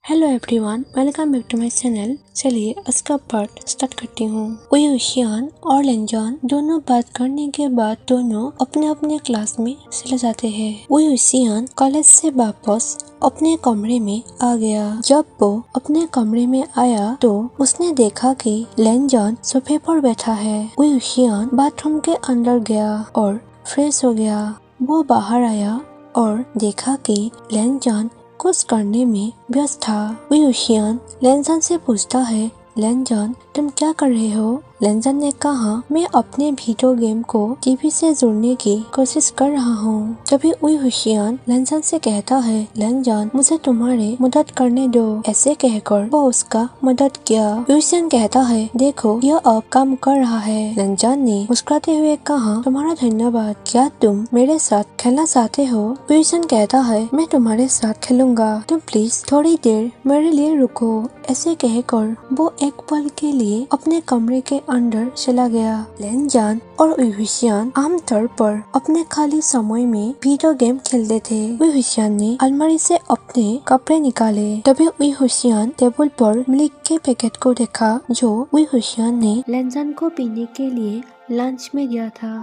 Hello everyone, welcome back to my channel. चलिए आज का पार्ट स्टार्ट करती हूँ। वही हुशियान और लेनजान दोनों बात करने के बाद दोनों अपने अपने क्लास में चले जाते हैं। वही हुशियान कॉलेज से वापस अपने कमरे में आ गया। जब वो अपने कमरे में आया तो उसने देखा कि लेनजान सोफे पर बैठा है। वही हुशियान बाथरूम के अंदर गया और फ्रेश हो गया। वो बाहर आया और देखा कि लेनजान कुछ करने में व्यस्त था। वही हुशियान लेनजान से पूछता है, लेनजान तुम क्या कर रहे हो? लेनजान ने कहा, मैं अपने वीडियो गेम को टीवी से जोड़ने की कोशिश कर रहा हूँ। तभी वही हुशियान लेनजान से कहता है, लेनजान मुझे तुम्हारी मदद करने दो। ऐसे कहकर वो उसका मदद किया। हुशियान कहता है, देखो यह अब काम कर रहा है। लेनजान ने मुस्कुराते हुए कहा, तुम्हारा धन्यवाद। क्या तुम मेरे साथ खेलना चाहते हो? हुशियान कहता है, मैं तुम्हारे साथ खेलूंगा, तुम प्लीज थोड़ी देर मेरे लिए रुको। ऐसे कहकर वो एक पल के लिए अपने कमरे के अंदर चला गया। लेनजान और हुशियान आमतौर पर अपने खाली समय में वीडियो गेम खेलते थे। हुशियान ने अलमारी से अपने कपड़े निकाले। तभी हुशियान टेबल पर मिल्क के पैकेट को देखा जो हुशियान ने लेनजान को पीने के लिए लंच में दिया था।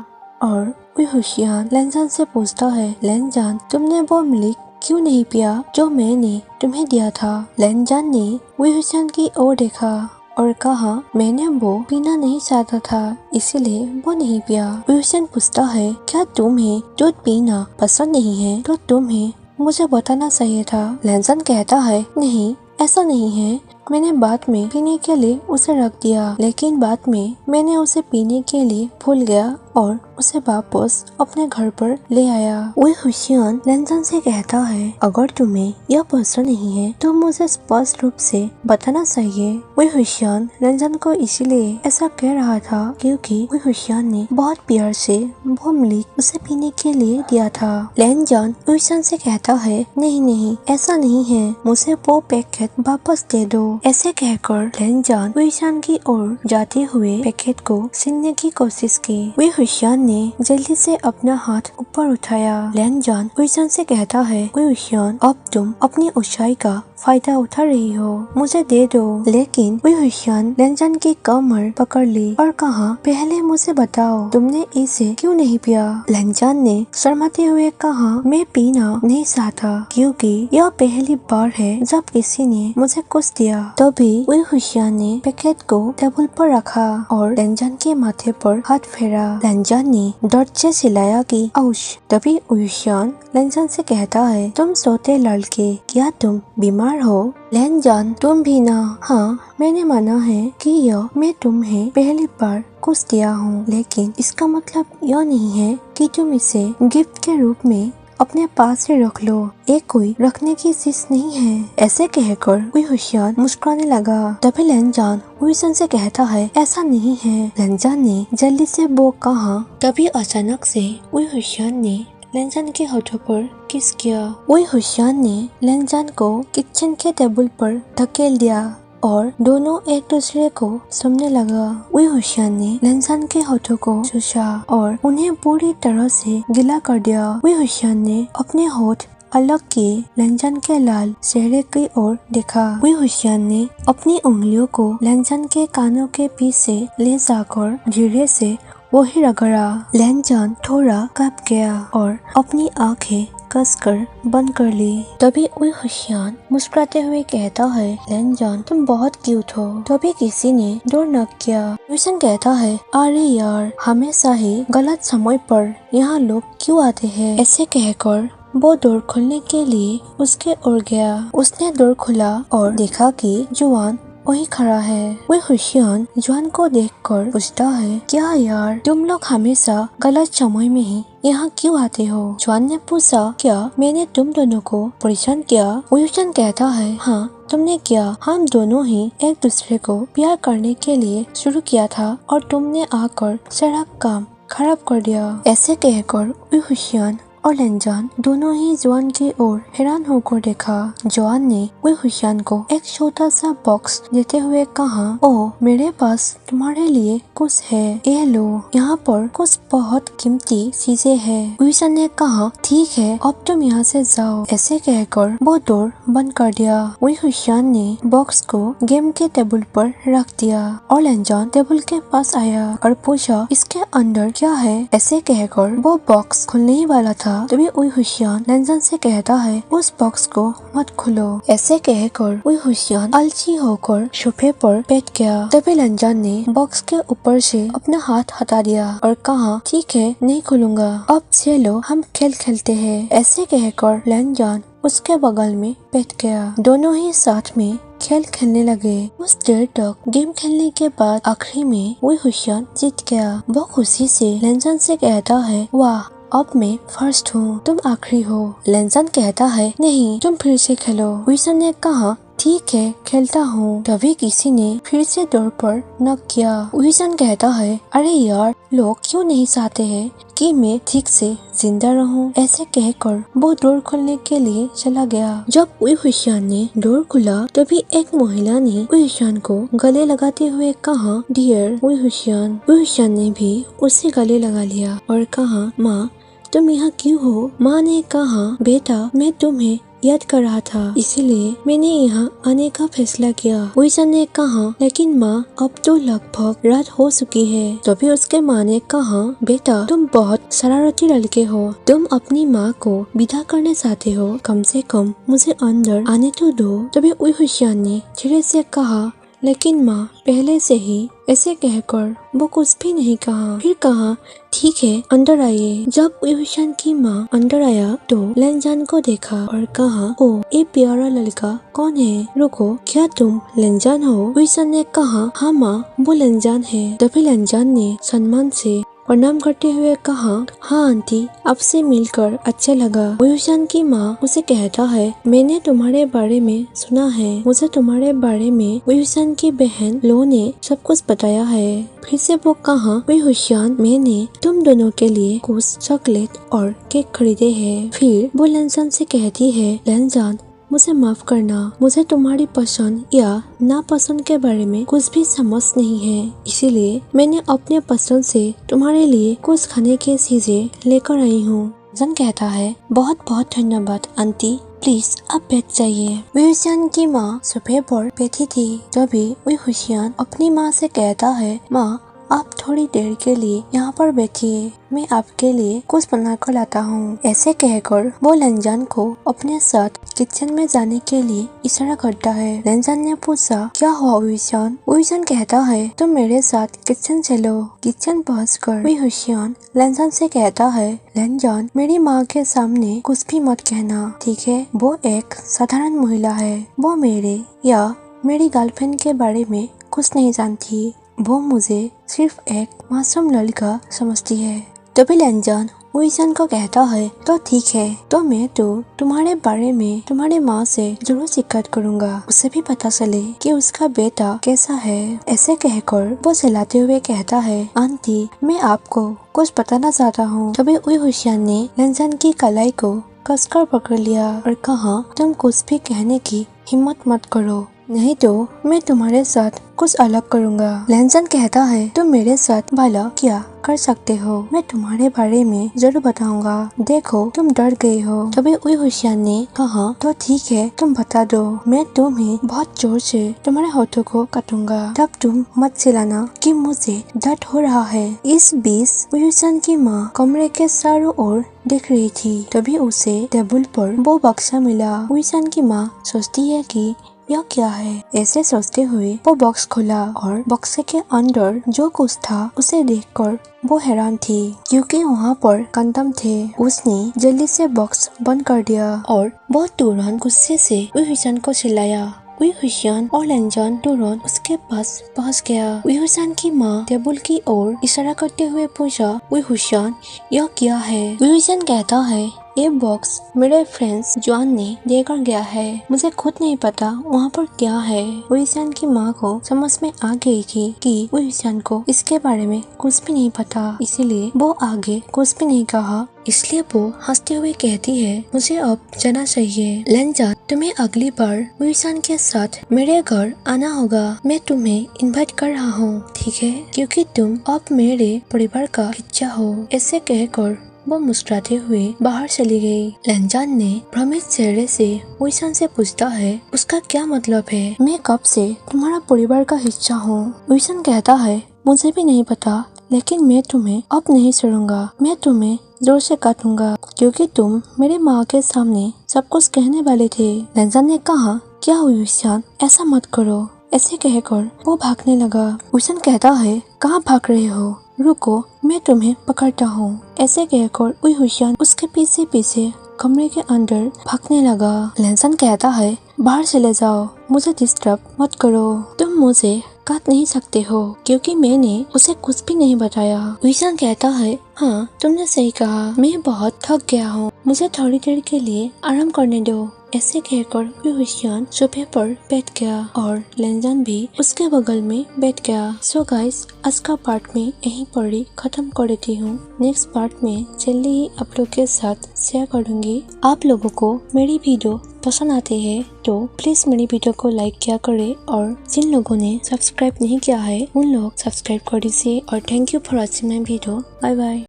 और हुशियान लेनजान से पूछता है, लेनजान तुमने वो मिल्क क्यों नहीं पिया जो मैंने तुम्हें दिया था? लेनजान ने हुशियान की ओर देखा और कहा, मैंने वो पीना नहीं चाहता था, इसीलिए वो नहीं पिया। हुशियान पूछता है, क्या तुम्हें दूध पीना पसंद नहीं है? तो तुम्हें मुझे बताना चाहिए था। लेनजान कहता है, नहीं ऐसा नहीं है, मैंने बाद में पीने के लिए उसे रख दिया, लेकिन बाद में मैंने उसे पीने के लिए भूल गया और उसे वापस अपने घर पर ले आया। वही हुशियान लेनजान से कहता है, अगर तुम्हें यह पसंद नहीं है तो मुझे स्पष्ट रूप से बताना चाहिए। वही हुशियान लेनजान को इसीलिए ऐसा कह रहा था क्योंकि वही हुशियान ने बहुत प्यार से वो मिल्क उसे पीने के लिए दिया था। लेनजान हुशियान से कहता है, नहीं नहीं ऐसा नहीं है, मुझे वो पैकेट वापस दे दो। ऐसे कहकर लेनजान हुशियान की ओर जाते हुए पैकेट को छीनने की कोशिश की। वही हुशियान ने जल्दी से अपना हाथ ऊपर उठाया। लेनजान हुशियान से कहता है, हुशियान अब तुम अपनी ऊंचाई का फायदा उठा रही हो, मुझे दे दो। लेकिन वही हुशियान लेनजान की कमर पकड़ ली और कहा, पहले मुझे बताओ तुमने इसे क्यों नहीं पिया? लेनजान ने शर्माते हुए कहा, मैं पीना नहीं चाहता क्योंकि यह पहली बार है जब किसी ने मुझे कुछ दिया। तभी वही हुशियान ने पैकेट को टेबल पर रखा और लेनजान के माथे पर हाथ फेरा। लेनजान ने दर्द से चिल्लाया कि आउश। तभी हुशियान लेनजान से कहता है, तुम सोते लड़के, क्या तुम बीमार हो? लेनजान, तुम भी ना? हाँ, मैंने माना है कि यह मैं तुम्हें पहली बार कुछ दिया हूँ, लेकिन इसका मतलब यह नहीं है कि तुम इसे गिफ्ट के रूप में अपने पास ही रख लो, ये कोई रखने की चीज नहीं है। ऐसे कहकर वही हुशियान मुस्कुराने लगा। तभी लेनजान हुशियान से कहता है, ऐसा नहीं है। लेनजान ने जल्दी से वो कहा। तभी अचानक से वही हुशियान ने लेनजान के होठों पर किस किया। वही हुशियान ने लेनजान को किचन के टेबल पर धकेल दिया और दोनों एक दूसरे को समझने लगा। वही हुशियान ने लेनजान के होठों को चूसा और उन्हें पूरी तरह से गीला कर दिया। वही हुशियान ने अपने होठ अलग किए लेनजान के लाल चेहरे की ओर देखा। वही हुशियान ने अपनी उंगलियों को लेनजान के कानों के पीछे ले जाकर धीरे से वही रगड़ा। लेनजान थोड़ा कांप गया और अपनी आंखें कसकर बंद कर ली। तभी वही हुशियान मुस्कुराते हुए कहता है, लेनजान तुम बहुत क्यूट हो। तभी किसी ने डोर नॉक किया। हुशियान कहता है, अरे यार, हमेशा ही गलत समय पर यहाँ लोग क्यों आते हैं? ऐसे कहकर वो डोर खोलने के लिए उसके ओर गया। उसने डोर खोला और देखा कि जुआन वही खड़ा है। वही हुशियान जुआन को देखकर पूछता है, क्या यार, तुम लोग हमेशा गलत समय में ही यहाँ क्यों आते हो? जुआन ने पूछा, क्या मैंने तुम दोनों को परेशान किया? हुशियान कहता है, हाँ तुमने किया, हम दोनों ही एक दूसरे को प्यार करने के लिए शुरू किया था और तुमने आकर सारा काम खराब कर दिया। ऐसे कहकर हुशियान और लेनजान दोनों ही जॉन की ओर हैरान होकर देखा। जॉन ने वही हुशियान को एक छोटा सा बॉक्स देते हुए कहा, ओ मेरे पास तुम्हारे लिए कुछ है, ये लो, यहाँ पर कुछ बहुत कीमती चीजें हैं। हुशियान ने कहा, ठीक है, अब तुम यहाँ से जाओ। ऐसे कहकर वो डोर बंद कर दिया। वही हुशियान ने बॉक्स को गेम के टेबल पर रख दिया और लेनजान टेबल के पास आया और पूछा, इसके अंदर क्या है। ऐसे कहकर वो बॉक्स खुलने ही वाला था, तभी वही हुशियान लेनजान से कहता है, उस बॉक्स को मत खोलो। ऐसे कहकर वही हुशियान आलसी होकर सोफे पर बैठ गया। तभी लेनजान ने बॉक्स के ऊपर से अपना हाथ हटा दिया और कहा, ठीक है, नहीं खोलूंगा, अब चलो हम खेल खेलते हैं। ऐसे कहकर लेनजान उसके बगल में बैठ गया। दोनों ही साथ में खेल खेलने लगे। उस देर तक गेम खेलने के बाद आखिरी में वही हुशियान जीत गया। वो खुशी से लेनजान से कहता है, वाह, अब मैं फर्स्ट हूँ, तुम आखिरी हो। लेनजान कहता है, नहीं, तुम फिर से खेलो। हुशियान ने कहा, ठीक है, खेलता हूँ। तभी किसी ने फिर से डोर पर नॉक किया। हुशियान कहता है, अरे यार, लोग क्यों नहीं चाहते हैं कि मैं ठीक से जिंदा रहूं। ऐसे कहकर वो डोर खोलने के लिए चला गया। जब हुशियान ने डोर खुला तभी एक महिला ने हुशियान को गले लगाते हुए कहा, डियर हुशियान। हुशियान ने भी उसे गले लगा लिया और कहा, माँ, तुम यहाँ क्यों हो। माँ ने कहा, बेटा, मैं तुम्हें याद कर रहा था, इसीलिए मैंने यहाँ आने का फैसला किया। हुशियान ने कहा, लेकिन माँ, अब तो लगभग रात हो चुकी है। तभी उसके माँ ने कहा, बेटा, तुम बहुत शरारती लड़के हो, तुम अपनी माँ को विदा करने चाहते हो, कम से कम मुझे अंदर आने तो दो। तभी हुशियान ने धीरे से कहा, लेकिन माँ, पहले से ही। ऐसे कहकर वो कुछ भी नहीं कहा। फिर कहा, ठीक है, अंदर आइए। जब हुशियान की माँ अंदर आया तो लेनजान को देखा और कहा, ओ, ये प्यारा लड़का कौन है। रुको, क्या तुम लेनजान हो। हुशियान ने कहा, हाँ माँ, वो लेनजान है। तभी लेनजान ने सम्मान से प्रणाम करते हुए कहा, हाँ आंटी, आपसे मिलकर अच्छा लगा। हुशियान की माँ उसे कहता है, मैंने तुम्हारे बारे में सुना है, मुझे तुम्हारे बारे में हुशियान की बहन लो ने सब कुछ बताया है। फिर से वो कहा, हुशियान, मैंने तुम दोनों के लिए कुछ चॉकलेट और केक खरीदे हैं। फिर वो लेनजान से कहती है, लेनजान, मुझे माफ करना, मुझे तुम्हारी पसंद या नापसंद के बारे में कुछ भी समझ नहीं है, इसीलिए मैंने अपने पसंद से तुम्हारे लिए कुछ खाने की चीजें लेकर आई हूँ। लेनजान कहता है, बहुत बहुत धन्यवाद आंटी, प्लीज आप बैठ जाइए। हुशियान की माँ सोफे पर बैठी थी। तभी हुशियान अपनी माँ से कहता है, माँ, आप थोड़ी देर के लिए यहाँ पर बैठिए, मैं आपके लिए कुछ बना कर लाता हूँ। ऐसे कहकर वो लेनजान को अपने साथ किचन में जाने के लिए इशारा करता है। लेनजान ने पूछा, क्या हुआ हुशियान। हुशियान कहता है, तुम मेरे साथ किचन चलो। किचन पहुंचकर हुशियान लेनजान से कहता है, लेनजान, मेरी माँ के सामने कुछ भी मत कहना, ठीक है। वो एक साधारण महिला है, वो मेरे या मेरी गर्लफ्रेंड के बारे में कुछ नहीं जानती, वो मुझे सिर्फ एक मासूम लड़का समझती है। तभी लेनजान हुशियान को कहता है, तो ठीक है, तो मैं तो तुम्हारे बारे में तुम्हारी माँ से जरूर शिकायत करूँगा, उसे भी पता चले कि उसका बेटा कैसा है। ऐसे कहकर वो चिल्लाते हुए कहता है, आंटी, मैं आपको कुछ बताना चाहता हूँ। तभी हुशियान ने लेनजान की कलाई को कसकर पकड़ लिया और कहा, तुम कुछ भी कहने की हिम्मत मत करो, नहीं तो मैं तुम्हारे साथ कुछ अलग करूँगा। लेनजान कहता है, तुम मेरे साथ भला क्या कर सकते हो, मैं तुम्हारे बारे में जरूर बताऊंगा। देखो, तुम डर गए हो। तभी हुशियान ने कहा, तो ठीक है, तुम बता दो, मैं तुम्हें बहुत जोर से तुम्हारे होठों को काटूंगा, तब तुम मत चिल्लाना कि मुझे दर्द हो रहा है। इस बीच हुशियान की माँ कमरे के चारों ओर देख रही थी। तभी उसे टेबल पर वो बक्सा मिला। हुशियान की माँ सोचती है कि यह क्या है। ऐसे सोचते हुए वो बॉक्स खोला और बॉक्स के अंदर जो कुछ था उसे देखकर वो हैरान थी, क्योंकि वहाँ पर कंडम थे। उसने जल्दी से बॉक्स बंद कर दिया और वो तुरंत गुस्से से हुशियान को चिल्लाया। हुशियान और लेनजान तुरंत उसके पास पहुंच गया। हुशियान की माँ टेबल की ओर इशारा करते हुए पूछा, हुशियान, यह क्या है। हुशियान कहता है, ये बॉक्स मेरे फ्रेंड्स जॉन ने देकर गया है। मुझे खुद नहीं पता वहाँ पर क्या है। वुईशान की माँ को समझ में आ गई थी कि वुईशान को इसके बारे में कुछ भी नहीं पता, इसीलिए वो आगे कुछ भी नहीं कहा। इसलिए वो हंसते हुए कहती है, मुझे अब जाना चाहिए। लेनजान, तुम्हें अगली बार वुईशान के साथ मेरे घर आना होगा। मैं तुम्हें इनवाइट कर रहा हूँ, ठीक है? क्योंकि तुम अब मेरे परिवार का हिस्सा हो। ऐसे कहकर वो मुस्कुराते हुए बाहर चली गई। लेनजान ने भ्रमित चेहरे से वुईशान से पूछता है, उसका क्या मतलब है? मैं कब से तुम्हारा परिवार का हिस्सा हूँ? वुईशान कहता है, मुझे भी नहीं पता, लेकिन मैं तुम्हें अब नहीं छोड़ूंगा। मैं तुम्हें जोर से काटूंगा क्योंकि तुम मेरे माँ के सामने सब कुछ कहने वाले थे। लेनजान ने कहा, क्या वुईशान, ऐसा मत करो। ऐसे कहकर वो भागने लगा। वुईशान कहता है, कहाँ भाग रहे हो? रुको, मैं तुम्हें पकड़ता हूँ। ऐसे कहकर वुईशान उसके पीछे पीछे कमरे के अंदर भागने लगा। लेनजान कहता है, बाहर चले जाओ, मुझे डिस्टर्ब मत करो। तुम मुझे काट नहीं सकते हो क्योंकि मैंने उसे कुछ भी नहीं बताया। वुईशान कहता है, हाँ तुमने सही कहा, मैं बहुत थक गया हूँ, मुझे थोड़ी देर के लिए आराम करने दो। ऐसे कहकर वुईशान सोफे पर बैठ गया और लेनजान भी उसके बगल में बैठ गया। सो गाइस, आज का पार्ट में यहीं पर ही खत्म कर देती हूँ। नेक्स्ट पार्ट में जल्दी ही आप लोग के साथ शेयर करूँगी। आप लोगों को मेरी वीडियो पसंद आती है तो प्लीज मेरी वीडियो को लाइक किया करें और जिन लोगों ने सब्सक्राइब नहीं किया है उन लोग सब्सक्राइब कर दीजिए। और thank you for watching my video. Bye bye.